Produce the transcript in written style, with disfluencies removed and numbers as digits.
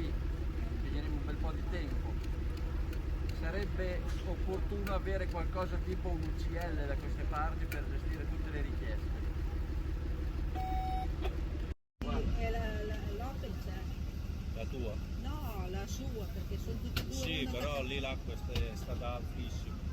qui impegneremo un bel po' di tempo. Sarebbe opportuno avere qualcosa tipo un UCL da queste parti per gestire tutte le richieste. L'Opel c'è. La tua? No, la sua, perché sono tutte e due. Sì, una però perché- lì l'acqua è stata altissima.